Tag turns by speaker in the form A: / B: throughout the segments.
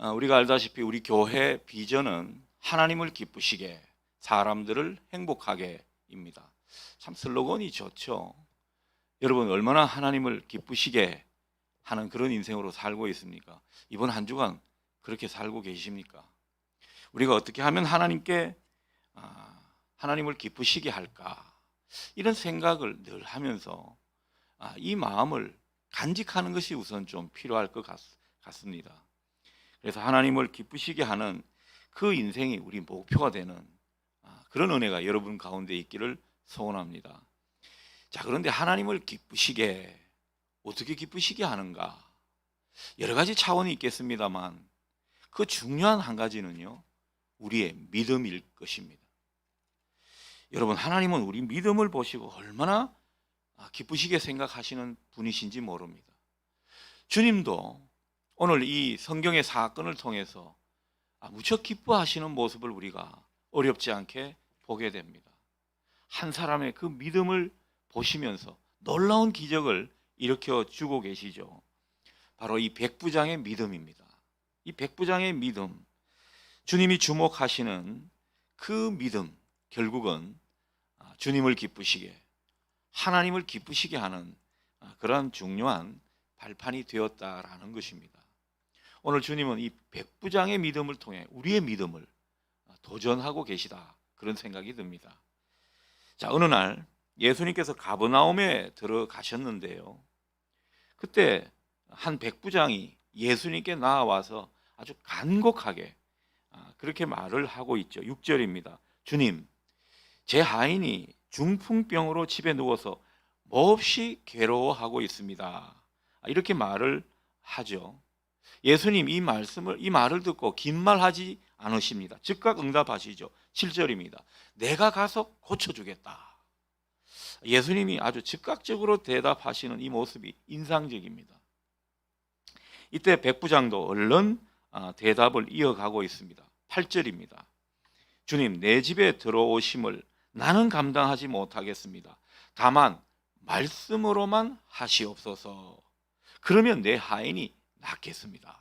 A: 우리가 알다시피 우리 교회 비전은 하나님을 기쁘시게 사람들을 행복하게입니다. 참 슬로건이 좋죠. 여러분 얼마나 하나님을 기쁘시게 하는 그런 인생으로 살고 있습니까? 이번 한 주간 그렇게 살고 계십니까? 우리가 어떻게 하면 하나님을 기쁘시게 할까? 이런 생각을 늘 하면서 이 마음을 간직하는 것이 우선 좀 필요할 것 같습니다. 그래서 하나님을 기쁘시게 하는 그 인생이 우리 목표가 되는 그런 은혜가 여러분 가운데 있기를 소원합니다. 자, 그런데 하나님을 기쁘시게 어떻게 기쁘시게 하는가? 여러 가지 차원이 있겠습니다만 그 중요한 한 가지는요, 우리의 믿음일 것입니다. 여러분, 하나님은 우리 믿음을 보시고 얼마나 기쁘시게 생각하시는 분이신지 모릅니다. 주님도 오늘 이 성경의 사건을 통해서 무척 기뻐하시는 모습을 우리가 어렵지 않게 보게 됩니다. 한 사람의 그 믿음을 보시면서 놀라운 기적을 일으켜 주고 계시죠. 바로 이 백부장의 믿음입니다. 이 백부장의 믿음, 주님이 주목하시는 그 믿음, 결국은 주님을 기쁘시게, 하나님을 기쁘시게 하는 그런 중요한 발판이 되었다라는 것입니다. 오늘 주님은 이 백부장의 믿음을 통해 우리의 믿음을 도전하고 계시다, 그런 생각이 듭니다. 자, 어느 날 예수님께서 가버나움에 들어가셨는데요, 그때 한 백부장이 예수님께 나와서 아주 간곡하게 그렇게 말을 하고 있죠. 6절입니다. 주님, 제 하인이 중풍병으로 집에 누워서 몹시 괴로워하고 있습니다. 이렇게 말을 하죠. 예수님 이 말을 듣고 긴 말 하지 않으십니다. 즉각 응답하시죠. 7절입니다. 내가 가서 고쳐주겠다. 예수님이 아주 즉각적으로 대답하시는 이 모습이 인상적입니다. 이때 백부장도 얼른 대답을 이어가고 있습니다. 8절입니다. 주님, 내 집에 들어오심을 나는 감당하지 못하겠습니다. 다만 말씀으로만 하시옵소서. 그러면 내 하인이 낫겠습니다.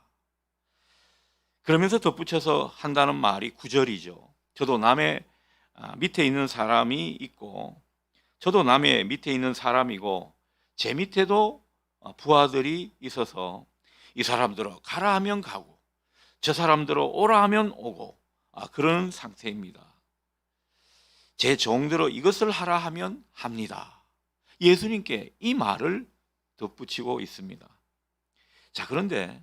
A: 그러면서 덧붙여서 한다는 말이 9절이죠. 저도 남의 밑에 있는 사람이 있고, 저도 남의 밑에 있는 사람이고, 제 밑에도 부하들이 있어서 이 사람들은 가라 하면 가고 저 사람들은 오라 하면 오고 그런 상태입니다. 제 종대로 이것을 하라 하면 합니다. 예수님께 이 말을 덧붙이고 있습니다. 자, 그런데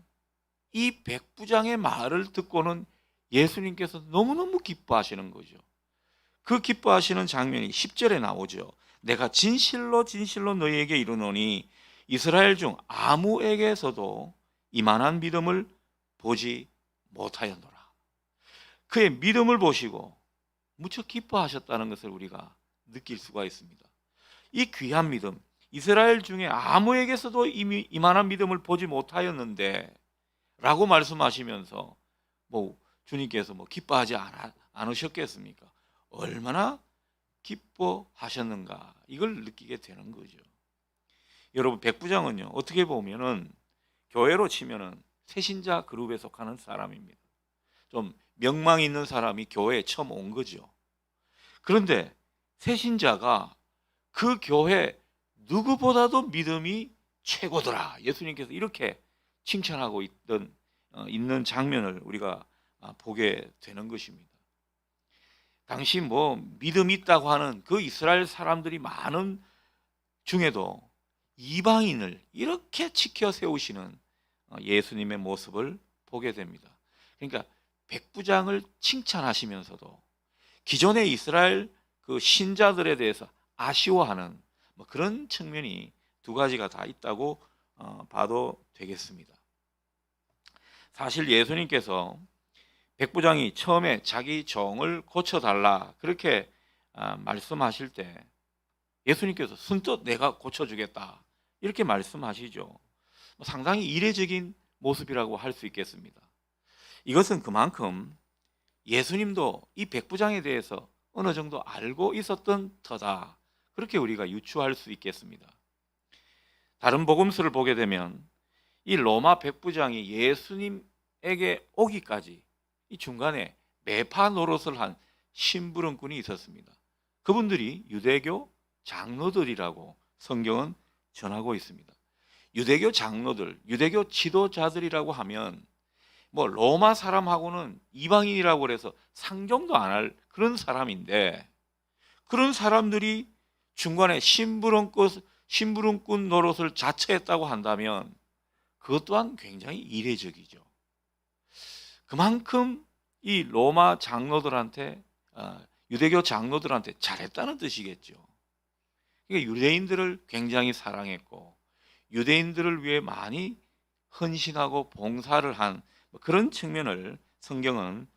A: 이 백부장의 말을 듣고는 예수님께서 너무너무 기뻐하시는 거죠. 그 기뻐하시는 장면이 10절에 나오죠. 내가 진실로 진실로 너희에게 이르노니 이스라엘 중 아무에게서도 이만한 믿음을 보지 못하였노라. 그의 믿음을 보시고 무척 기뻐하셨다는 것을 우리가 느낄 수가 있습니다. 이 귀한 믿음, 이스라엘 중에 아무에게서도 이만한 믿음을 보지 못하였는데 라고 말씀하시면서 주님께서 기뻐하지 않으셨겠습니까? 얼마나 기뻐하셨는가, 이걸 느끼게 되는 거죠. 여러분, 백부장은요, 어떻게 보면은 교회로 치면은 새신자 그룹에 속하는 사람입니다. 좀 명망 있는 사람이 교회에 처음 온 거죠. 그런데 새신자가 그 교회 누구보다도 믿음이 최고더라, 예수님께서 이렇게 칭찬하고 있는 장면을 우리가 보게 되는 것입니다. 당시 믿음이 있다고 하는 그 이스라엘 사람들이 많은 중에도 이방인을 이렇게 지켜 세우시는 예수님의 모습을 보게 됩니다. 그러니까 백부장을 칭찬하시면서도 기존의 이스라엘 그 신자들에 대해서 아쉬워하는 그런 측면이 두 가지가 다 있다고 봐도 되겠습니다. 사실 예수님께서 백부장이 처음에 자기 종을 고쳐달라 그렇게 말씀하실 때 예수님께서 순뜻 내가 고쳐주겠다 이렇게 말씀하시죠. 상당히 이례적인 모습이라고 할 수 있겠습니다. 이것은 그만큼 예수님도 이 백부장에 대해서 어느 정도 알고 있었던 터다, 그렇게 우리가 유추할 수 있겠습니다. 다른 복음서를 보게 되면 이 로마 백부장이 예수님의 예수님에게 오기까지 이 중간에 매파 노릇을 한 심부름꾼이 있었습니다. 그분들이 유대교 장로들이라고 성경은 전하고 있습니다. 유대교 장로들, 유대교 지도자들이라고 하면 뭐 로마 사람하고는 이방인이라고 해서 상종도 안 할 그런 사람인데, 그런 사람들이 중간에 심부름꾼 노릇을 자처했다고 한다면 그것 또한 굉장히 이례적이죠. 그만큼 이 로마 장로들한테, 유대교 장로들한테 잘했다는 뜻이겠죠. 그러니까 유대인들을 굉장히 사랑했고 유대인들을 위해 많이 헌신하고 봉사를 한 그런 측면을 성경은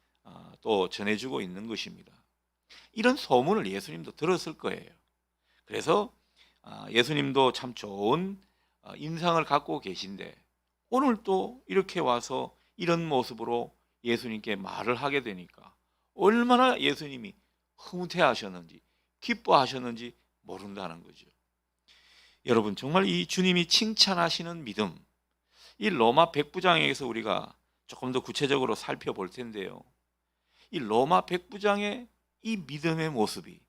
A: 또 전해주고 있는 것입니다. 이런 소문을 예수님도 들었을 거예요. 그래서 예수님도 참 좋은 인상을 갖고 계신데 오늘 또 이렇게 와서 이런 모습으로 예수님께 말을 하게 되니까 얼마나 예수님이 흐뭇해하셨는지 기뻐하셨는지 모른다는 거죠. 여러분, 정말 이 주님이 칭찬하시는 믿음, 이 로마 백부장에게서 우리가 조금 더 구체적으로 살펴볼 텐데요, 이 로마 백부장의 이 믿음의 모습이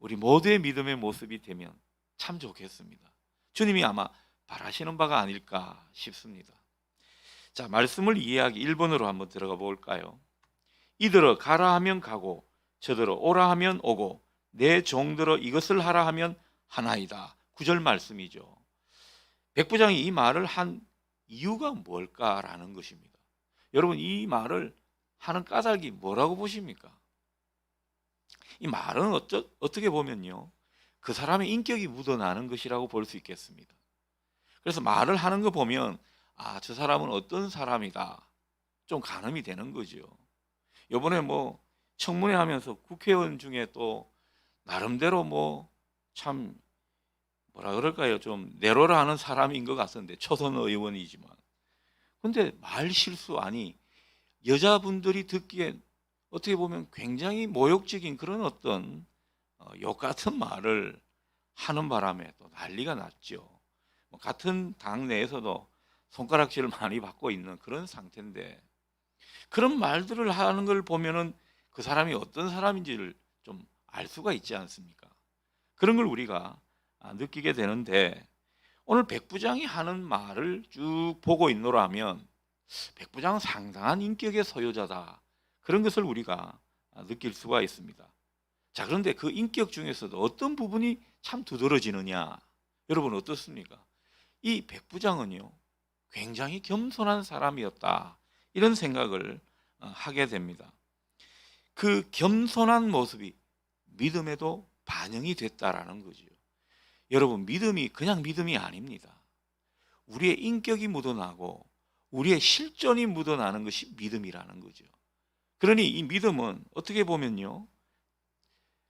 A: 우리 모두의 믿음의 모습이 되면 참 좋겠습니다. 주님이 아마 바라시는 바가 아닐까 싶습니다. 자, 말씀을 이해하기 1번으로 한번 들어가 볼까요? 이들어 가라 하면 가고 저들어 오라 하면 오고 내 종들어 이것을 하라 하면 하나이다. 9절 말씀이죠. 백부장이 이 말을 한 이유가 뭘까라는 것입니다. 여러분, 이 말을 하는 까닭이 뭐라고 보십니까? 이 말은 어떻게 보면요, 그 사람의 인격이 묻어나는 것이라고 볼 수 있겠습니다. 그래서 말을 하는 거 보면 저 사람은 어떤 사람이다 좀 가늠이 되는 거죠. 이번에 뭐 청문회 하면서 국회의원 중에 또 나름대로 뭐 참 뭐라 그럴까요, 좀 내로라 하는 사람인 것 같은데, 초선 의원이지만 근데 말 실수, 아니 여자분들이 듣기엔 어떻게 보면 굉장히 모욕적인 그런 어떤 욕 같은 말을 하는 바람에 또 난리가 났죠. 같은 당 내에서도 손가락질을 많이 받고 있는 그런 상태인데, 그런 말들을 하는 걸 보면은 그 사람이 어떤 사람인지를 좀 알 수가 있지 않습니까? 그런 걸 우리가 느끼게 되는데, 오늘 백부장이 하는 말을 쭉 보고 있노라면 백부장은 상당한 인격의 소유자다, 그런 것을 우리가 느낄 수가 있습니다. 자, 그런데 그 인격 중에서도 어떤 부분이 참 두드러지느냐, 여러분 어떻습니까? 이 백부장은요 굉장히 겸손한 사람이었다, 이런 생각을 하게 됩니다. 그 겸손한 모습이 믿음에도 반영이 됐다라는 거죠. 여러분, 믿음이 그냥 믿음이 아닙니다. 우리의 인격이 묻어나고 우리의 실존이 묻어나는 것이 믿음이라는 거죠. 그러니 이 믿음은 어떻게 보면요,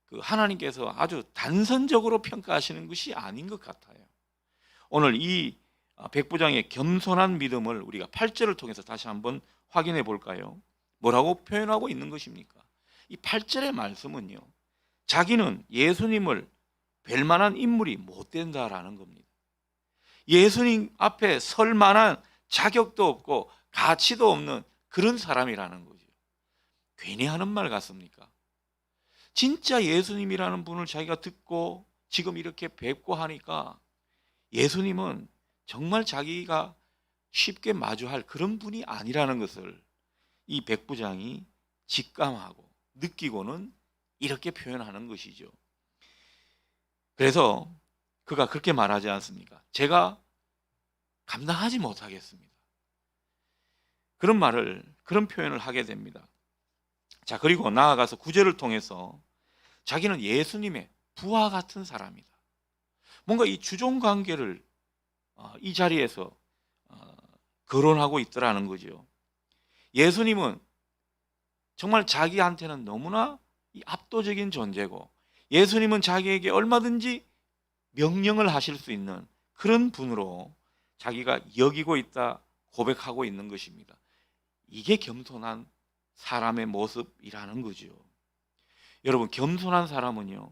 A: 그 하나님께서 아주 단선적으로 평가하시는 것이 아닌 것 같아요. 오늘 이 백부장의 겸손한 믿음을 우리가 8절을 통해서 다시 한번 확인해 볼까요? 뭐라고 표현하고 있는 것입니까? 이 8절의 말씀은요, 자기는 예수님을 뵐 만한 인물이 못 된다라는 겁니다. 예수님 앞에 설 만한 자격도 없고 가치도 없는 그런 사람이라는 거죠. 괜히 하는 말 같습니까? 진짜 예수님이라는 분을 자기가 듣고 지금 이렇게 뵙고 하니까 예수님은 정말 자기가 쉽게 마주할 그런 분이 아니라는 것을 이 백부장이 직감하고 느끼고는 이렇게 표현하는 것이죠. 그래서 그가 그렇게 말하지 않습니까? 제가 감당하지 못하겠습니다. 그런 말을, 그런 표현을 하게 됩니다. 자, 그리고 나아가서 9절을 통해서 자기는 예수님의 부하 같은 사람이다, 뭔가 이 주종 관계를 이 자리에서 거론하고 있더라는 거죠. 예수님은 정말 자기한테는 너무나 압도적인 존재고, 예수님은 자기에게 얼마든지 명령을 하실 수 있는 그런 분으로 자기가 여기고 있다 고백하고 있는 것입니다. 이게 겸손한 사람의 모습이라는 거죠. 여러분, 겸손한 사람은요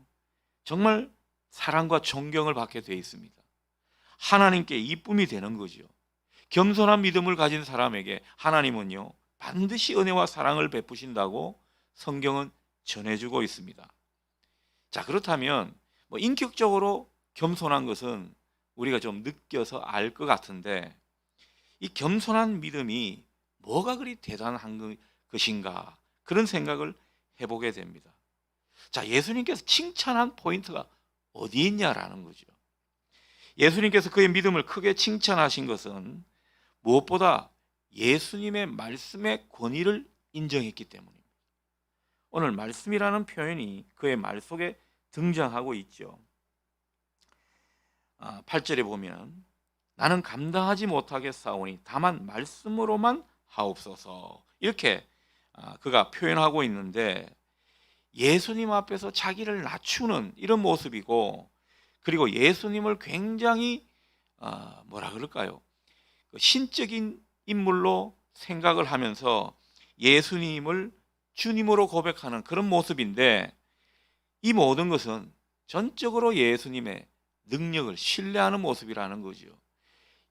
A: 정말 사랑과 존경을 받게 되어 있습니다. 하나님께 이쁨이 되는 거죠. 겸손한 믿음을 가진 사람에게 하나님은요 반드시 은혜와 사랑을 베푸신다고 성경은 전해주고 있습니다. 자, 그렇다면 뭐 인격적으로 겸손한 것은 우리가 좀 느껴서 알 것 같은데, 이 겸손한 믿음이 뭐가 그리 대단한 것인가, 그런 생각을 해보게 됩니다. 자, 예수님께서 칭찬한 포인트가 어디 있냐라는 거죠. 예수님께서 그의 믿음을 크게 칭찬하신 것은 무엇보다 예수님의 말씀의 권위를 인정했기 때문입니다. 오늘 말씀이라는 표현이 그의 말 속에 등장하고 있죠. 8절에 보면 나는 감당하지 못하겠사오니 다만 말씀으로만 하옵소서, 이렇게 그가 표현하고 있는데, 예수님 앞에서 자기를 낮추는 이런 모습이고, 그리고 예수님을 굉장히 뭐라 그럴까요? 신적인 인물로 생각을 하면서 예수님을 주님으로 고백하는 그런 모습인데, 이 모든 것은 전적으로 예수님의 능력을 신뢰하는 모습이라는 거죠.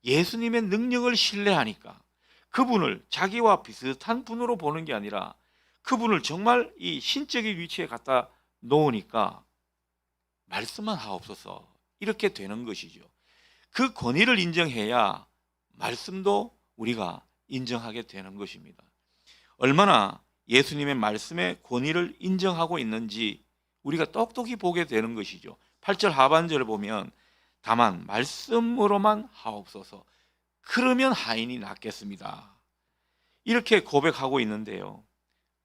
A: 예수님의 능력을 신뢰하니까 그분을 자기와 비슷한 분으로 보는 게 아니라 그분을 정말 이 신적인 위치에 갖다 놓으니까 말씀만 하옵소서, 이렇게 되는 것이죠. 그 권위를 인정해야 말씀도 우리가 인정하게 되는 것입니다. 얼마나 예수님의 말씀의 권위를 인정하고 있는지 우리가 똑똑히 보게 되는 것이죠. 8절 하반절을 보면 다만 말씀으로만 하옵소서, 그러면 하인이 낫겠습니다, 이렇게 고백하고 있는데요,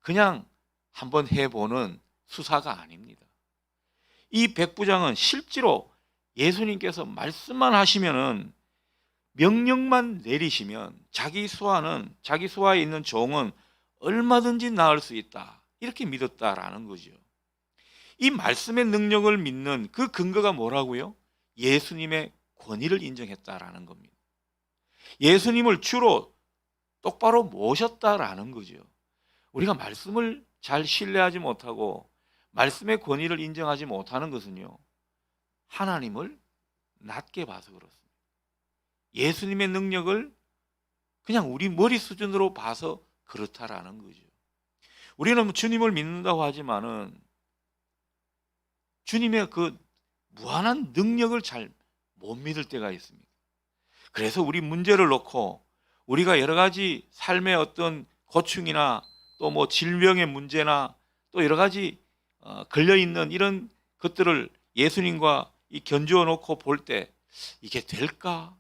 A: 그냥 한번 해보는 수사가 아닙니다. 이 백부장은 실제로 예수님께서 말씀만 하시면은, 명령만 내리시면 자기 수하에 있는 종은 얼마든지 나을 수 있다, 이렇게 믿었다라는 거죠. 이 말씀의 능력을 믿는 그 근거가 뭐라고요? 예수님의 권위를 인정했다라는 겁니다. 예수님을 주로 똑바로 모셨다라는 거죠. 우리가 말씀을 잘 신뢰하지 못하고 말씀의 권위를 인정하지 못하는 것은요, 하나님을 낮게 봐서 그렇습니다. 예수님의 능력을 그냥 우리 머리 수준으로 봐서 그렇다라는 거죠. 우리는 주님을 믿는다고 하지만은 주님의 그 무한한 능력을 잘 못 믿을 때가 있습니다. 그래서 우리 문제를 놓고 우리가 여러 가지 삶의 어떤 고충이나 또 뭐 질병의 문제나 또 여러 가지 걸려 있는 이런 것들을 예수님과 견주어 놓고 볼 때 이게 될까?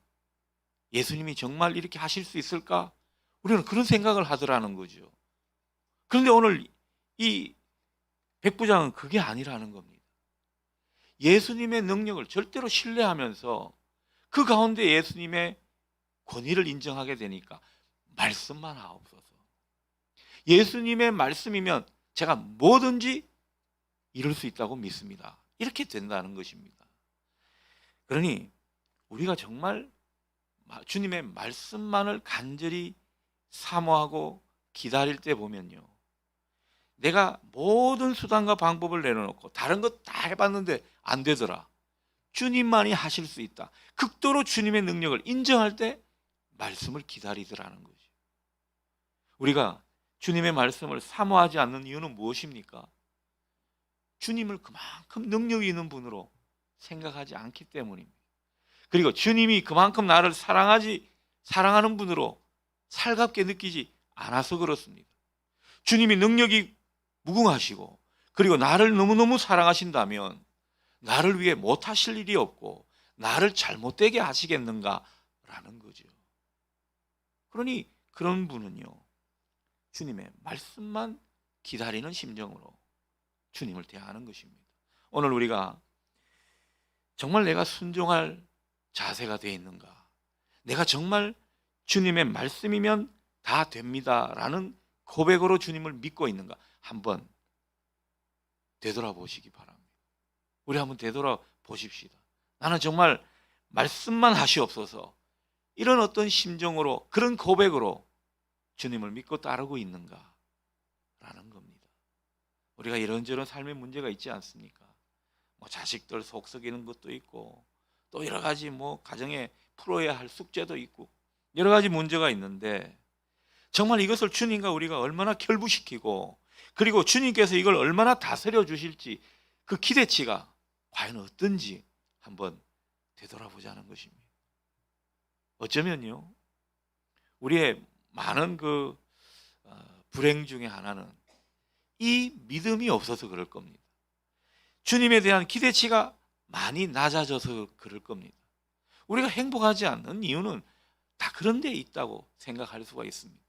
A: 예수님이 정말 이렇게 하실 수 있을까? 우리는 그런 생각을 하더라는 거죠. 그런데 오늘 이 백부장은 그게 아니라는 겁니다. 예수님의 능력을 절대로 신뢰하면서 그 가운데 예수님의 권위를 인정하게 되니까 말씀만 하옵소서, 예수님의 말씀이면 제가 뭐든지 이룰 수 있다고 믿습니다, 이렇게 된다는 것입니다. 그러니 우리가 정말 주님의 말씀만을 간절히 사모하고 기다릴 때 보면요, 내가 모든 수단과 방법을 내려놓고 다른 것 다 해봤는데 안 되더라, 주님만이 하실 수 있다, 극도로 주님의 능력을 인정할 때 말씀을 기다리더라는 거죠. 우리가 주님의 말씀을 사모하지 않는 이유는 무엇입니까? 주님을 그만큼 능력 있는 분으로 생각하지 않기 때문입니다. 그리고 주님이 그만큼 나를 사랑하는 분으로 살갑게 느끼지 않아서 그렇습니다. 주님이 능력이 무궁하시고 그리고 나를 너무너무 사랑하신다면 나를 위해 못하실 일이 없고 나를 잘못되게 하시겠는가라는 거죠. 그러니 그런 분은요, 주님의 말씀만 기다리는 심정으로 주님을 대하는 것입니다. 오늘 우리가 정말 내가 순종할 자세가 되어 있는가, 내가 정말 주님의 말씀이면 다 됩니다라는 고백으로 주님을 믿고 있는가, 한번 되돌아보시기 바랍니다. 우리 한번 되돌아보십시다. 나는 정말 말씀만 하시옵소서, 이런 어떤 심정으로, 그런 고백으로 주님을 믿고 따르고 있는가 라는 겁니다. 우리가 이런저런 삶의 문제가 있지 않습니까? 뭐 자식들 속 썩이는 것도 있고 또 여러 가지 뭐 가정에 풀어야 할 숙제도 있고 여러 가지 문제가 있는데, 정말 이것을 주님과 우리가 얼마나 결부시키고 그리고 주님께서 이걸 얼마나 다스려 주실지 그 기대치가 과연 어떤지 한번 되돌아보자는 것입니다. 어쩌면요, 우리의 많은 불행 중에 하나는 이 믿음이 없어서 그럴 겁니다. 주님에 대한 기대치가 많이 낮아져서 그럴 겁니다. 우리가 행복하지 않는 이유는 다 그런 데 있다고 생각할 수가 있습니다.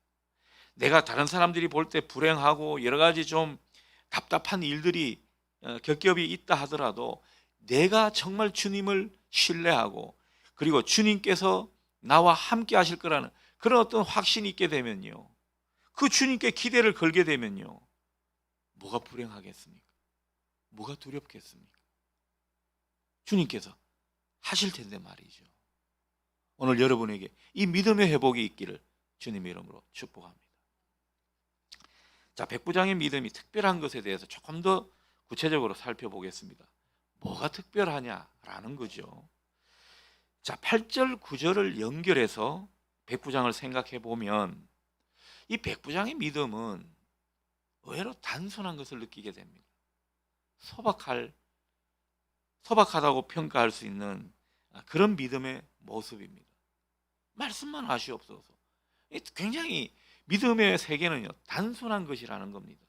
A: 내가 다른 사람들이 볼 때 불행하고 여러 가지 좀 답답한 일들이 겹겹이 있다 하더라도 내가 정말 주님을 신뢰하고 그리고 주님께서 나와 함께 하실 거라는 그런 어떤 확신이 있게 되면요, 그 주님께 기대를 걸게 되면요, 뭐가 불행하겠습니까? 뭐가 두렵겠습니까? 주님께서 하실 텐데 말이죠. 오늘 여러분에게 이 믿음의 회복이 있기를 주님의 이름으로 축복합니다. 자, 백부장의 믿음이 특별한 것에 대해서 조금 더 구체적으로 살펴보겠습니다. 뭐가 특별하냐라는 거죠. 자, 8절 9절을 연결해서 백부장을 생각해 보면 이 백부장의 믿음은 의외로 단순한 것을 느끼게 됩니다. 소박하다고 평가할 수 있는 그런 믿음의 모습입니다. 말씀만 하시옵소서. 굉장히 믿음의 세계는요, 단순한 것이라는 겁니다.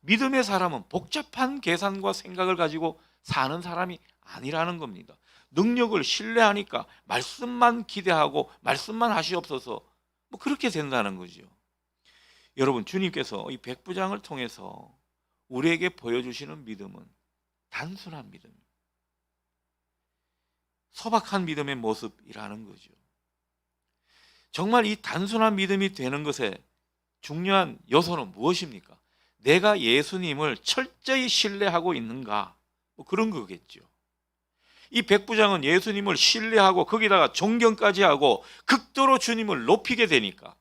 A: 믿음의 사람은 복잡한 계산과 생각을 가지고 사는 사람이 아니라는 겁니다. 능력을 신뢰하니까 말씀만 기대하고 말씀만 하시옵소서, 뭐 그렇게 된다는 거죠. 여러분, 주님께서 이 백부장을 통해서 우리에게 보여주시는 믿음은 단순한 믿음입니다. 소박한 믿음의 모습이라는 거죠. 정말 이 단순한 믿음이 되는 것에 중요한 요소는 무엇입니까? 내가 예수님을 철저히 신뢰하고 있는가? 뭐 그런 거겠죠. 이 백부장은 예수님을 신뢰하고 거기다가 존경까지 하고 극도로 주님을 높이게 되니까,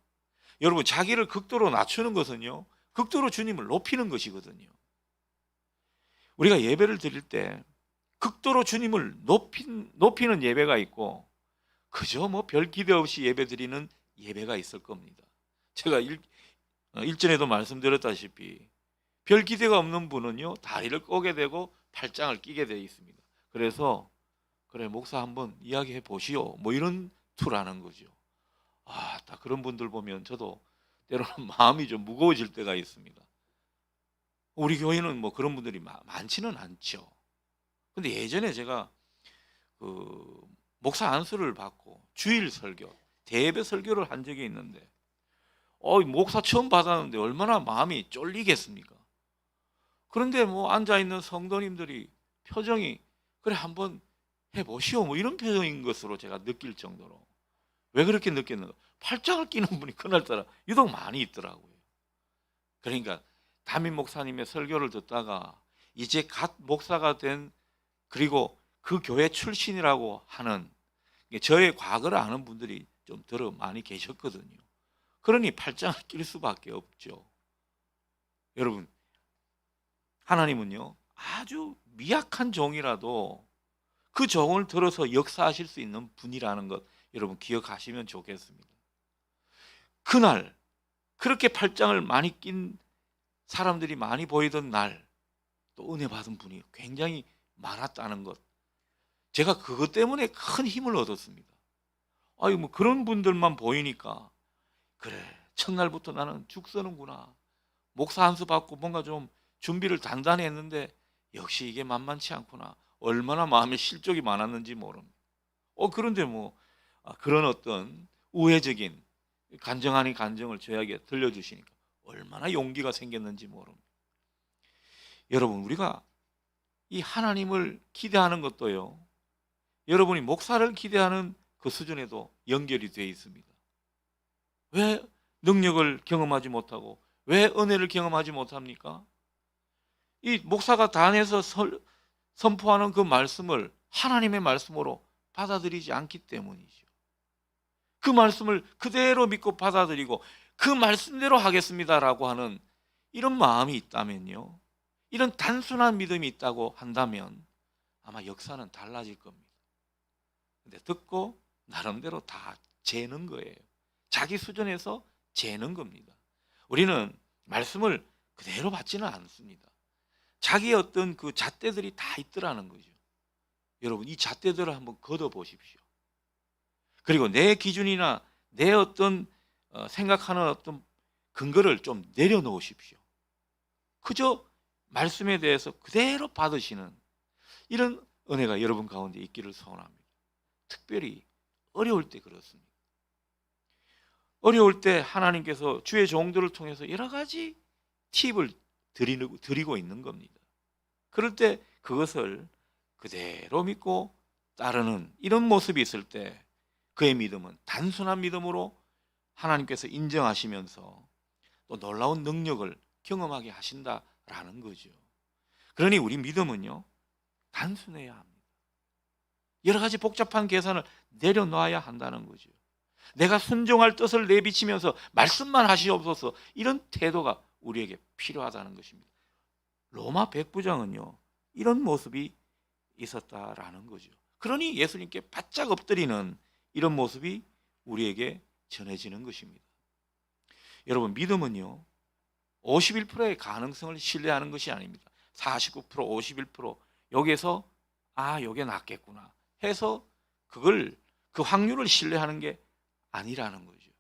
A: 여러분, 자기를 극도로 낮추는 것은요, 극도로 주님을 높이는 것이거든요. 우리가 예배를 드릴 때 극도로 주님을 높이는 예배가 있고 그저 뭐 별 기대 없이 예배 드리는 예배가 있을 겁니다. 제가 일전에도 말씀드렸다시피 별 기대가 없는 분은요, 다리를 꼬게 되고 팔짱을 끼게 되어 있습니다. 그래서 그래, 목사 한번 이야기해 보시오, 뭐 이런 투라는 거죠. 다 그런 분들 보면 저도 때로는 마음이 좀 무거워질 때가 있습니다. 우리 교회는 뭐 그런 분들이 많지는 않죠. 근데 예전에 제가 목사 안수를 받고 주일 설교, 대예배 설교를 한 적이 있는데 목사 처음 받았는데 얼마나 마음이 쫄리겠습니까? 그런데 뭐 앉아있는 성도님들이 표정이 그래 한번 해보시오, 뭐 이런 표정인 것으로 제가 느낄 정도로. 왜 그렇게 느꼈는가? 팔짱을 끼는 분이 그날따라 유독 많이 있더라고요. 그러니까 담임 목사님의 설교를 듣다가 이제 갓 목사가 된, 그리고 그 교회 출신이라고 하는, 저의 과거를 아는 분들이 좀 더러 많이 계셨거든요. 그러니 팔짱을 낄 수밖에 없죠. 여러분, 하나님은요, 아주 미약한 종이라도 그 종을 들어서 역사하실 수 있는 분이라는 것, 여러분 기억하시면 좋겠습니다. 그날 그렇게 팔짱을 많이 낀 사람들이 많이 보이던 날, 또 은혜 받은 분이 굉장히 많았다는 것, 제가 그것 때문에 큰 힘을 얻었습니다. 뭐 그런 분들만 보이니까 그래, 첫날부터 나는 죽 서는구나, 목사 안수 받고 뭔가 좀 준비를 단단히 했는데 역시 이게 만만치 않구나, 얼마나 마음에 실족이 많았는지 모릅니다. 그런데 뭐 그런 어떤 우회적인 간정 아닌 간정을 저에게 들려주시니까 얼마나 용기가 생겼는지 모릅니다. 여러분, 우리가 이 하나님을 기대하는 것도요, 여러분이 목사를 기대하는 그 수준에도 연결이 되어 있습니다. 왜 능력을 경험하지 못하고 왜 은혜를 경험하지 못합니까? 이 목사가 단에서 선포하는 그 말씀을 하나님의 말씀으로 받아들이지 않기 때문이죠. 그 말씀을 그대로 믿고 받아들이고 그 말씀대로 하겠습니다라고 하는 이런 마음이 있다면요, 이런 단순한 믿음이 있다고 한다면 아마 역사는 달라질 겁니다. 근데 듣고 나름대로 다 재는 거예요. 자기 수준에서 재는 겁니다. 우리는 말씀을 그대로 받지는 않습니다. 자기의 어떤 그 잣대들이 다 있더라는 거죠. 여러분, 이 잣대들을 한번 걷어 보십시오. 그리고 내 기준이나 내 어떤 생각하는 어떤 근거를 좀 내려놓으십시오. 그저 말씀에 대해서 그대로 받으시는 이런 은혜가 여러분 가운데 있기를 소원합니다. 특별히 어려울 때 그렇습니다. 어려울 때 하나님께서 주의 종들을 통해서 여러 가지 팁을 드리고 있는 겁니다. 그럴 때 그것을 그대로 믿고 따르는 이런 모습이 있을 때 그의 믿음은 단순한 믿음으로 하나님께서 인정하시면서 또 놀라운 능력을 경험하게 하신다라는 거죠. 그러니 우리 믿음은요, 단순해야 합니다. 여러 가지 복잡한 계산을 내려놔야 한다는 거죠. 내가 순종할 뜻을 내비치면서 말씀만 하시옵소서, 이런 태도가 우리에게 필요하다는 것입니다. 로마 백부장은요, 이런 모습이 있었다라는 거죠. 그러니 예수님께 바짝 엎드리는 이런 모습이 우리에게 전해지는 것입니다. 여러분, 믿음은요, 51%의 가능성을 신뢰하는 것이 아닙니다. 49%, 51% 여기에서 요게 낫겠구나 해서 그 확률을 신뢰하는 게 아니라는 거죠.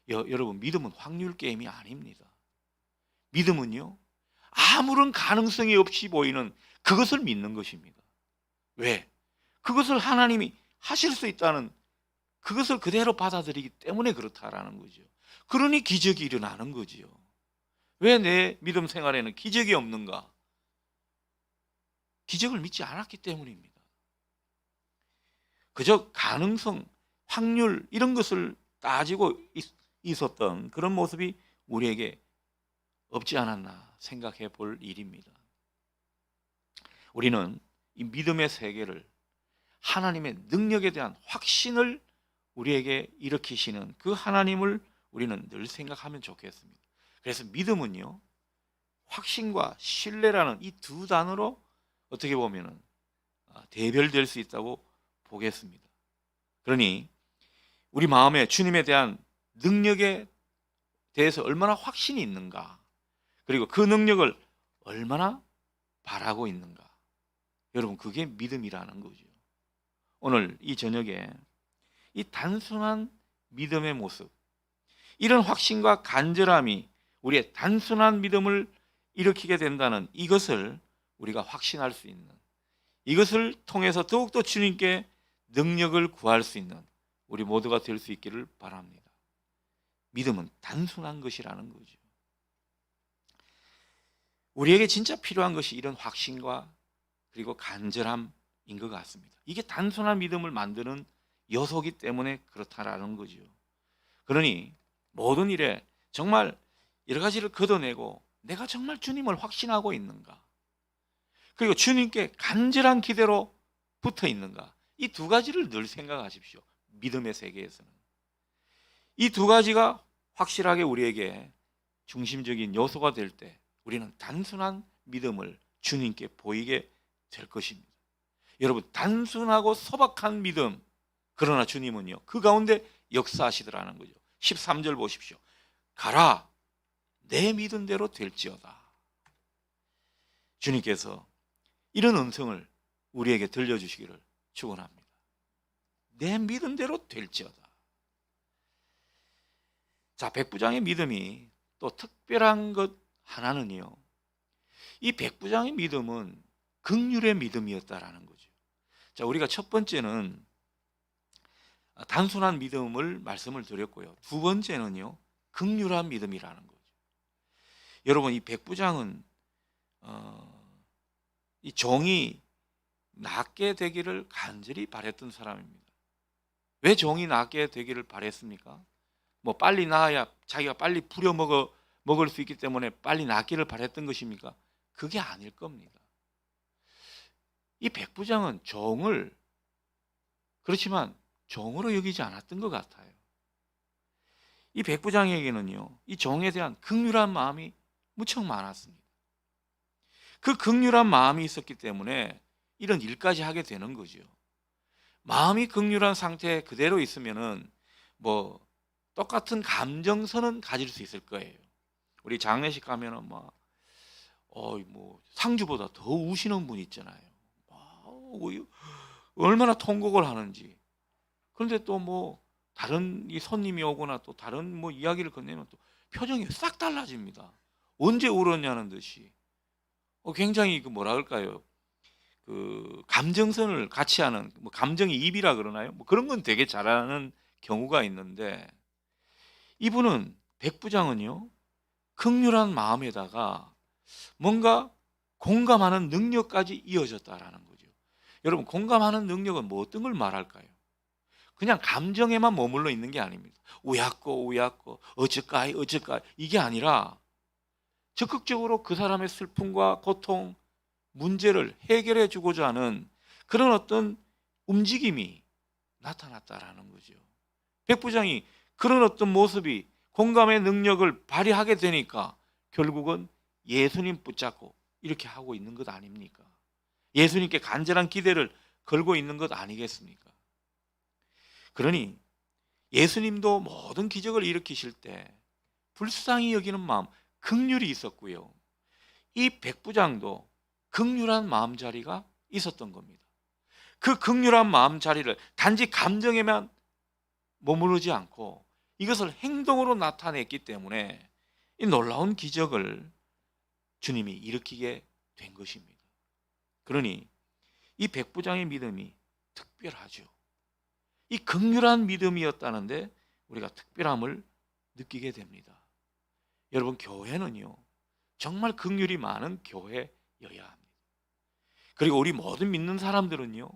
A: 여러분, 믿음은 확률 게임이 아닙니다. 믿음은요, 아무런 가능성이 없이 보이는 그것을 믿는 것입니다. 왜? 그것을 하나님이 하실 수 있다는 그것을 그대로 받아들이기 때문에 그렇다라는 거죠. 그러니 기적이 일어나는 거지요. 왜 내 믿음 생활에는 기적이 없는가? 기적을 믿지 않았기 때문입니다. 그저 가능성, 확률 이런 것을 따지고 있었던 그런 모습이 우리에게 없지 않았나 생각해 볼 일입니다. 우리는 이 믿음의 세계를 하나님의 능력에 대한 확신을 우리에게 일으키시는 그 하나님을 우리는 늘 생각하면 좋겠습니다. 그래서 믿음은요, 확신과 신뢰라는 이 두 단어로 어떻게 보면 대별될 수 있다고 보겠습니다. 그러니 우리 마음에 주님에 대한 능력에 대해서 얼마나 확신이 있는가, 그리고 그 능력을 얼마나 바라고 있는가, 여러분, 그게 믿음이라는 거죠. 오늘 이 저녁에 이 단순한 믿음의 모습, 이런 확신과 간절함이 우리의 단순한 믿음을 일으키게 된다는 이것을 우리가 확신할 수 있는, 이것을 통해서 더욱더 주님께 능력을 구할 수 있는 우리 모두가 될 수 있기를 바랍니다. 믿음은 단순한 것이라는 거죠. 우리에게 진짜 필요한 것이 이런 확신과 그리고 간절함인 것 같습니다. 이게 단순한 믿음을 만드는 요소이기 때문에 그렇다라는 거죠. 그러니 모든 일에 정말 여러 가지를 걷어내고 내가 정말 주님을 확신하고 있는가, 그리고 주님께 간절한 기대로 붙어 있는가, 이 두 가지를 늘 생각하십시오. 믿음의 세계에서는 이 두 가지가 확실하게 우리에게 중심적인 요소가 될 때 우리는 단순한 믿음을 주님께 보이게 될 것입니다. 여러분, 단순하고 소박한 믿음, 그러나 주님은요, 그 가운데 역사하시더라는 거죠. 13절 보십시오. 가라, 내 믿은 대로 될지어다. 주님께서 이런 음성을 우리에게 들려주시기를 축원합니다. 내 믿은 대로 될지어다. 자, 백부장의 믿음이 또 특별한 것 하나는요, 이 백부장의 믿음은 긍휼의 믿음이었다라는 거죠. 자, 우리가 첫 번째는 단순한 믿음을 말씀을 드렸고요, 두 번째는요, 긍휼한 믿음이라는 거죠. 여러분, 이 백부장은 이 종이 낫게 되기를 간절히 바랬던 사람입니다. 왜 종이 낫게 되기를 바랬습니까? 뭐 빨리 나아야 자기가 빨리 부려 먹을 수 있기 때문에 빨리 낫기를 바랬던 것입니까? 그게 아닐 겁니다. 이 백부장은 종을, 그렇지만 종으로 여기지 않았던 것 같아요. 이 백부장에게는요, 이 종에 대한 긍휼한 마음이 무척 많았습니다. 그 긍휼한 마음이 있었기 때문에 이런 일까지 하게 되는 거죠. 마음이 긍휼한 상태에 그대로 있으면은 뭐 똑같은 감정선은 가질 수 있을 거예요. 우리 장례식 가면은 뭐 상주보다 더 우시는 분 있잖아요. 얼마나 통곡을 하는지. 그런데 또 뭐 다른 이 손님이 오거나 또 다른 뭐 이야기를 건네면 또 표정이 싹 달라집니다. 언제 울었냐는 듯이. 굉장히 그 뭐라 그럴까요? 그 감정선을 같이 하는 뭐 감정이입이라 그러나요? 뭐 그런 건 되게 잘하는 경우가 있는데 이분은 백부장은요 극률한 마음에다가 뭔가 공감하는 능력까지 이어졌다라는 거죠. 여러분 공감하는 능력은 뭐 어떤 걸 말할까요? 그냥 감정에만 머물러 있는 게 아닙니다. 우약고 어쩔까이 이게 아니라 적극적으로 그 사람의 슬픔과 고통, 문제를 해결해 주고자 하는 그런 어떤 움직임이 나타났다라는 거죠. 백부장이 그런 어떤 모습이 공감의 능력을 발휘하게 되니까 결국은 예수님 붙잡고 이렇게 하고 있는 것 아닙니까? 예수님께 간절한 기대를 걸고 있는 것 아니겠습니까? 그러니 예수님도 모든 기적을 일으키실 때 불쌍히 여기는 마음, 긍휼이 있었고요. 이 백부장도 긍휼한 마음자리가 있었던 겁니다. 그 긍휼한 마음자리를 단지 감정에만 머무르지 않고 이것을 행동으로 나타냈기 때문에 이 놀라운 기적을 주님이 일으키게 된 것입니다. 그러니 이 백부장의 믿음이 특별하죠. 이 긍휼한 믿음이었다는데 우리가 특별함을 느끼게 됩니다. 여러분 교회는요 정말 긍휼이 많은 교회여야 합니다. 그리고 우리 모든 믿는 사람들은요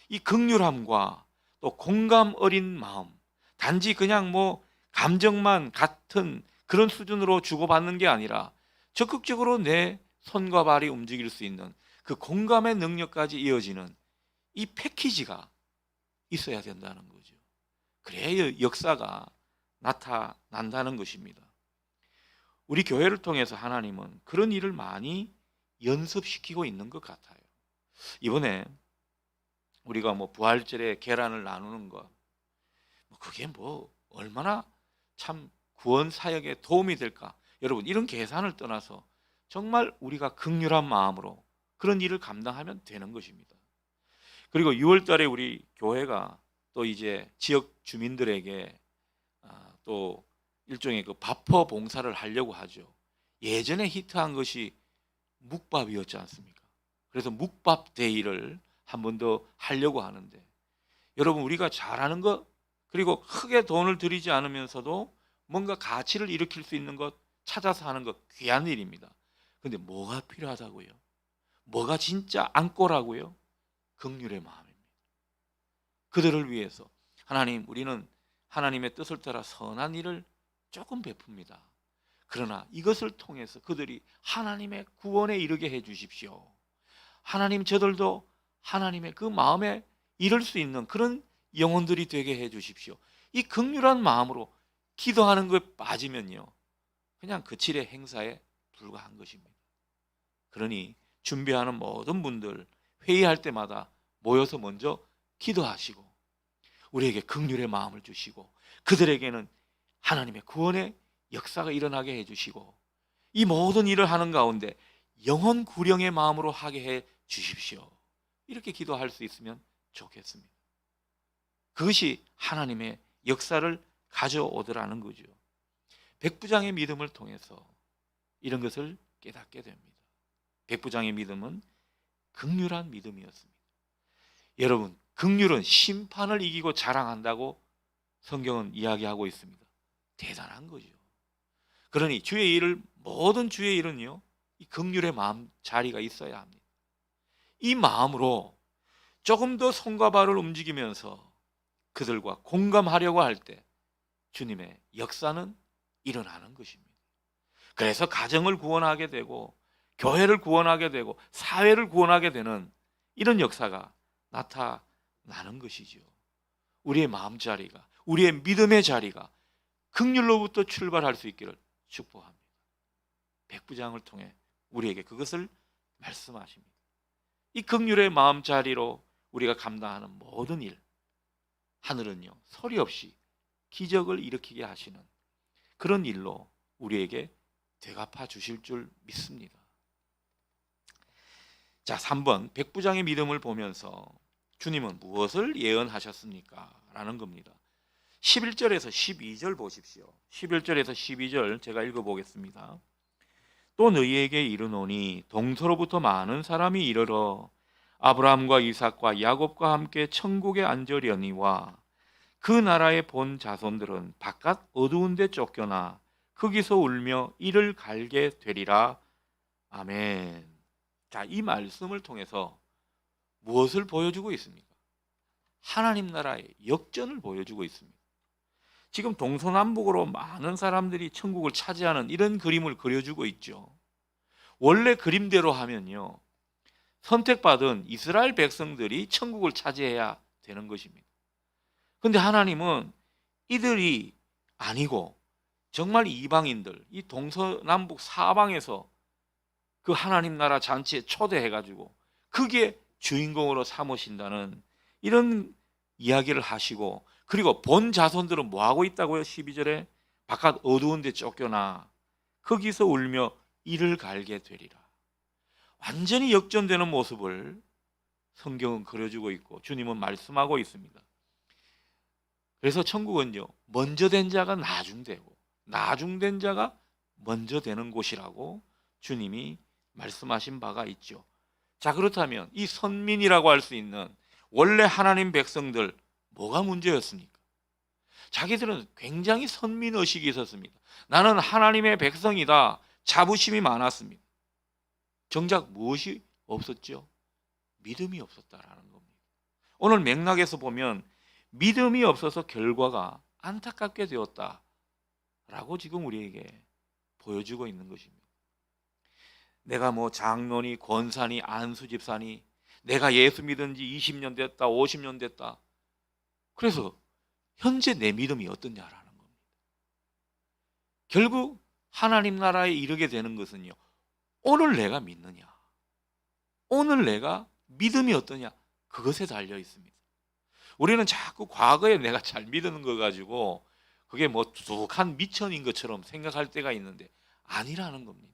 A: 이 긍휼함과 또 공감 어린 마음, 단지 그냥 뭐 감정만 같은 그런 수준으로 주고받는 게 아니라 적극적으로 내 손과 발이 움직일 수 있는 그 공감의 능력까지 이어지는 이 패키지가 있어야 된다는 거죠. 그래야 역사가 나타난다는 것입니다. 우리 교회를 통해서 하나님은 그런 일을 많이 연습시키고 있는 것 같아요. 이번에 우리가 뭐 부활절에 계란을 나누는 것, 그게 뭐 얼마나 참 구원 사역에 도움이 될까? 여러분 이런 계산을 떠나서 정말 우리가 긍휼한 마음으로 그런 일을 감당하면 되는 것입니다. 그리고 6월 달에 우리 교회가 또 이제 지역 주민들에게 또 일종의 그 밥퍼 봉사를 하려고 하죠. 예전에 히트한 것이 묵밥이었지 않습니까? 그래서 묵밥 데이를 한 번 더 하려고 하는데 여러분 우리가 잘하는 것 그리고 크게 돈을 들이지 않으면서도 뭔가 가치를 일으킬 수 있는 것 찾아서 하는 것 귀한 일입니다. 그런데 뭐가 필요하다고요? 뭐가 진짜 안고라고요? 긍휼의 마음입니다. 그들을 위해서 하나님 우리는 하나님의 뜻을 따라 선한 일을 조금 베풉니다. 그러나 이것을 통해서 그들이 하나님의 구원에 이르게 해 주십시오. 하나님 저들도 하나님의 그 마음에 이룰 수 있는 그런 영혼들이 되게 해 주십시오. 이 긍휼한 마음으로 기도하는 것에 빠지면요 그냥 그칠의 행사에 불과한 것입니다. 그러니 준비하는 모든 분들 회의할 때마다 모여서 먼저 기도하시고 우리에게 긍휼의 마음을 주시고 그들에게는 하나님의 구원의 역사가 일어나게 해주시고 이 모든 일을 하는 가운데 영혼 구령의 마음으로 하게 해 주십시오. 이렇게 기도할 수 있으면 좋겠습니다. 그것이 하나님의 역사를 가져오더라는 거죠. 백부장의 믿음을 통해서 이런 것을 깨닫게 됩니다. 백부장의 믿음은 긍휼한 믿음이었습니다. 여러분 긍휼은 심판을 이기고 자랑한다고 성경은 이야기하고 있습니다. 대단한 거죠. 그러니 주의 일을 모든 주의 일은요 이 긍휼의 마음 자리가 있어야 합니다. 이 마음으로 조금 더 손과 발을 움직이면서 그들과 공감하려고 할 때 주님의 역사는 일어나는 것입니다. 그래서 가정을 구원하게 되고 교회를 구원하게 되고 사회를 구원하게 되는 이런 역사가 나타나는 것이죠. 우리의 마음 자리가 우리의 믿음의 자리가 긍휼로부터 출발할 수 있기를 축복합니다. 백부장을 통해 우리에게 그것을 말씀하십니다. 이 긍휼의 마음 자리로 우리가 감당하는 모든 일 하늘은요 소리 없이 기적을 일으키게 하시는 그런 일로 우리에게 되갚아 주실 줄 믿습니다. 자, 3번 백부장의 믿음을 보면서 주님은 무엇을 예언하셨습니까? 라는 겁니다. 11절에서 12절 보십시오. 11절에서 12절 제가 읽어보겠습니다. 또 너희에게 이르노니 동서로부터 많은 사람이 이르러 아브라함과 이삭과 야곱과 함께 천국에 앉으려니와 그 나라의 본 자손들은 바깥 어두운 데 쫓겨나 거기서 울며 이를 갈게 되리라. 아멘. 자, 이 말씀을 통해서 무엇을 보여주고 있습니까? 하나님 나라의 역전을 보여주고 있습니다. 지금 동서남북으로 많은 사람들이 천국을 차지하는 이런 그림을 그려주고 있죠. 원래 그림대로 하면요, 선택받은 이스라엘 백성들이 천국을 차지해야 되는 것입니다. 그런데 하나님은 이들이 아니고 정말 이방인들, 이 동서남북 사방에서 그 하나님 나라 잔치에 초대해가지고 그게 주인공으로 삼으신다는 이런 이야기를 하시고, 그리고 본 자손들은 뭐하고 있다고요? 12절에 바깥 어두운 데 쫓겨나 거기서 울며 이를 갈게 되리라. 완전히 역전되는 모습을 성경은 그려주고 있고 주님은 말씀하고 있습니다. 그래서 천국은요, 먼저 된 자가 나중되고 나중된 자가 먼저 되는 곳이라고 주님이 말씀하신 바가 있죠. 자, 그렇다면 이 선민이라고 할 수 있는 원래 하나님 백성들 뭐가 문제였습니까? 자기들은 굉장히 선민의식이 있었습니다. 나는 하나님의 백성이다. 자부심이 많았습니다. 정작 무엇이 없었죠? 믿음이 없었다라는 겁니다. 오늘 맥락에서 보면 믿음이 없어서 결과가 안타깝게 되었다라고 지금 우리에게 보여주고 있는 것입니다. 내가 뭐 장로니 권사니 안수집사니 내가 예수 믿은 지 20년 됐다 50년 됐다, 그래서 현재 내 믿음이 어떠냐라는 겁니다. 결국 하나님 나라에 이르게 되는 것은요, 오늘 내가 믿느냐, 오늘 내가 믿음이 어떠냐, 그것에 달려 있습니다. 우리는 자꾸 과거에 내가 잘 믿는 거 가지고 그게 뭐 두둑한 미천인 것처럼 생각할 때가 있는데 아니라는 겁니다.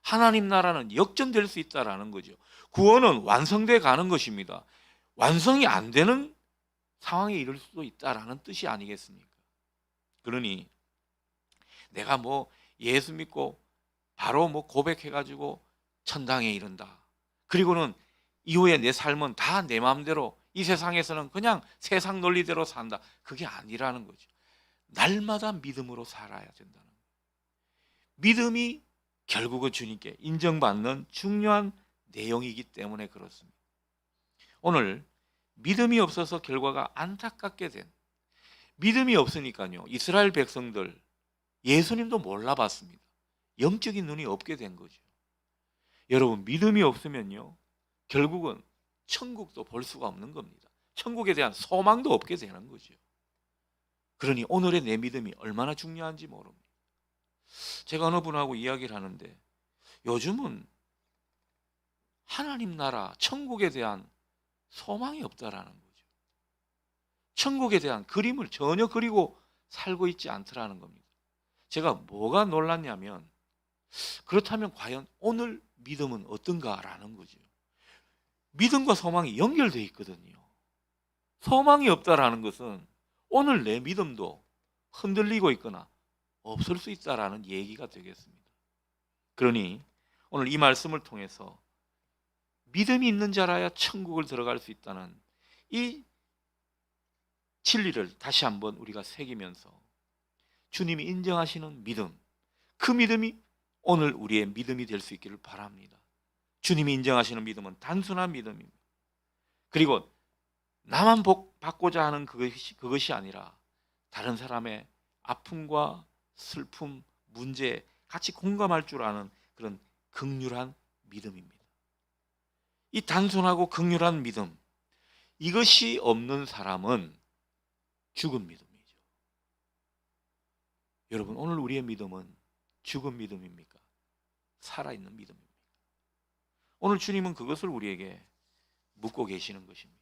A: 하나님 나라는 역전될 수 있다라는 거죠. 구원은 완성돼 가는 것입니다. 완성이 안 되는 상황에 이를 수도 있다라는 뜻이 아니겠습니까? 그러니 내가 뭐 예수 믿고 바로 뭐 고백해가지고 천당에 이른다, 그리고는 이후에 내 삶은 다 내 마음대로, 이 세상에서는 그냥 세상 논리대로 산다, 그게 아니라는 거죠. 날마다 믿음으로 살아야 된다는 거예요. 믿음이 결국은 주님께 인정받는 중요한 내용이기 때문에 그렇습니다. 오늘 믿음이 없어서 결과가 안타깝게 된, 믿음이 없으니까요, 이스라엘 백성들 예수님도 몰라봤습니다. 영적인 눈이 없게 된 거죠. 여러분, 믿음이 없으면요, 결국은 천국도 볼 수가 없는 겁니다. 천국에 대한 소망도 없게 되는 거죠. 그러니 오늘의 내 믿음이 얼마나 중요한지 모릅니다. 제가 어느 분하고 이야기를 하는데 요즘은 하나님 나라 천국에 대한 소망이 없다라는 거죠. 천국에 대한 그림을 전혀 그리고 살고 있지 않더라는 겁니다. 제가 뭐가 놀랐냐면, 그렇다면 과연 오늘 믿음은 어떤가라는 거죠. 믿음과 소망이 연결되어 있거든요. 소망이 없다라는 것은 오늘 내 믿음도 흔들리고 있거나 없을 수 있다라는 얘기가 되겠습니다. 그러니 오늘 이 말씀을 통해서 믿음이 있는 자라야 천국을 들어갈 수 있다는 이 진리를 다시 한번 우리가 새기면서 주님이 인정하시는 믿음, 그 믿음이 오늘 우리의 믿음이 될 수 있기를 바랍니다. 주님이 인정하시는 믿음은 단순한 믿음입니다. 그리고 나만 복 받고자 하는 그것이 아니라 다른 사람의 아픔과 슬픔, 문제에 같이 공감할 줄 아는 그런 긍휼한 믿음입니다. 이 단순하고 긍휼한 믿음, 이것이 없는 사람은 죽은 믿음이죠. 여러분, 오늘 우리의 믿음은 죽은 믿음입니까? 살아있는 믿음입니까? 오늘 주님은 그것을 우리에게 묻고 계시는 것입니다.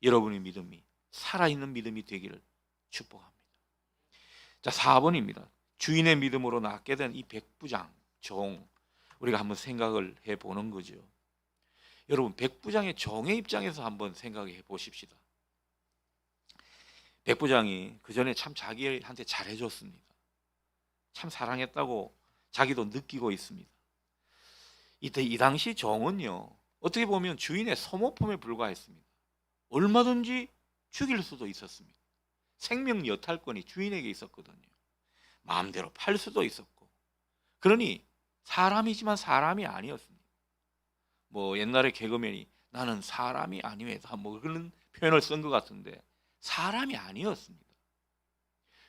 A: 여러분의 믿음이 살아있는 믿음이 되기를 축복합니다. 자, 4번입니다. 주인의 믿음으로 낳게 된 이 백부장 종, 우리가 한번 생각을 해보는 거죠. 여러분, 백부장의 종의 입장에서 한번 생각해 보십시다. 백부장이 그 전에 참 자기한테 잘해줬습니다. 참 사랑했다고 자기도 느끼고 있습니다. 이때 이 당시 종은요, 어떻게 보면 주인의 소모품에 불과했습니다. 얼마든지 죽일 수도 있었습니다. 생명 여탈권이 주인에게 있었거든요. 마음대로 팔 수도 있었고. 그러니 사람이지만 사람이 아니었습니다. 뭐 옛날에 개그맨이 나는 사람이 아니외다 뭐 그런 표현을 쓴 것 같은데 사람이 아니었습니다.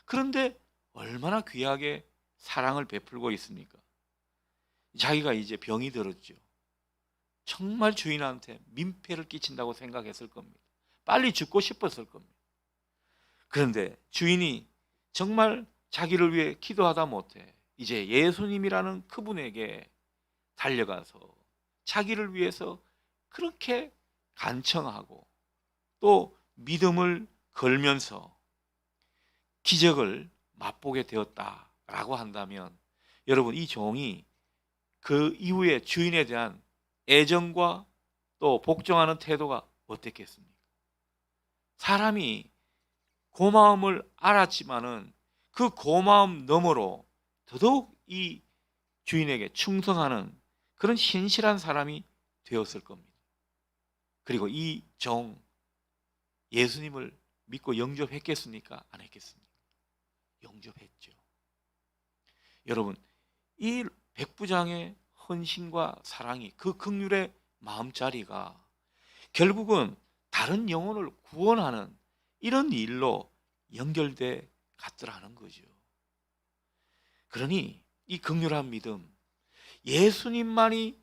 A: 그런데 얼마나 귀하게 사랑을 베풀고 있습니까? 자기가 이제 병이 들었죠. 정말 주인한테 민폐를 끼친다고 생각했을 겁니다. 빨리 죽고 싶었을 겁니다. 그런데 주인이 정말 자기를 위해 기도하다 못해 이제 예수님이라는 그분에게 달려가서 자기를 위해서 그렇게 간청하고 또 믿음을 걸면서 기적을 맛보게 되었다라고 한다면, 여러분, 이 종이 그 이후에 주인에 대한 애정과 또 복종하는 태도가 어땠겠습니까? 사람이 고마움을 알았지만은 그 고마움 너머로 더더욱 이 주인에게 충성하는 그런 신실한 사람이 되었을 겁니다. 그리고 이 종, 예수님을 믿고 영접했겠습니까? 안 했겠습니까? 영접했죠. 여러분, 이 백부장의 헌신과 사랑이, 그 긍휼의 마음자리가 결국은 다른 영혼을 구원하는 이런 일로 연결돼 갔더라는 거죠. 그러니 이 긍휼한 믿음, 예수님만이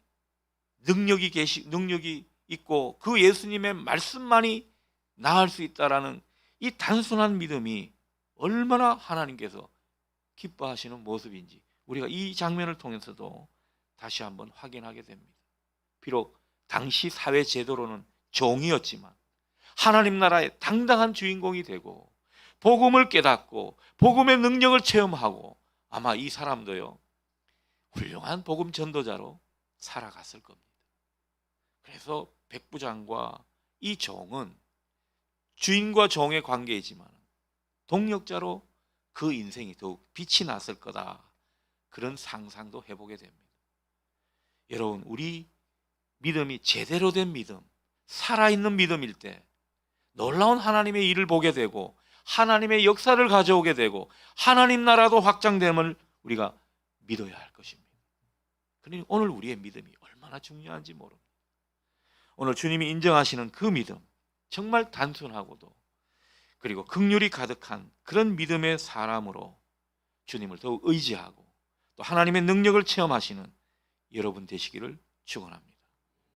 A: 능력이 있고 그 예수님의 말씀만이 나을 수 있다라는 이 단순한 믿음이 얼마나 하나님께서 기뻐하시는 모습인지 우리가 이 장면을 통해서도 다시 한번 확인하게 됩니다. 비록 당시 사회 제도로는 종이었지만 하나님 나라의 당당한 주인공이 되고 복음을 깨닫고 복음의 능력을 체험하고 아마 이 사람도요, 훌륭한 복음 전도자로 살아갔을 겁니다. 그래서 백부장과 이 종은 주인과 종의 관계이지만 동력자로 그 인생이 더욱 빛이 났을 거다, 그런 상상도 해보게 됩니다. 여러분, 우리 믿음이 제대로 된 믿음, 살아있는 믿음일 때 놀라운 하나님의 일을 보게 되고 하나님의 역사를 가져오게 되고 하나님 나라도 확장됨을 우리가 믿어야 할 것입니다. 그러니 오늘 우리의 믿음이 얼마나 중요한지 모릅니다. 오늘 주님이 인정하시는 그 믿음, 정말 단순하고도 그리고 긍휼이 가득한 그런 믿음의 사람으로 주님을 더욱 의지하고 또 하나님의 능력을 체험하시는 여러분 되시기를 축원합니다.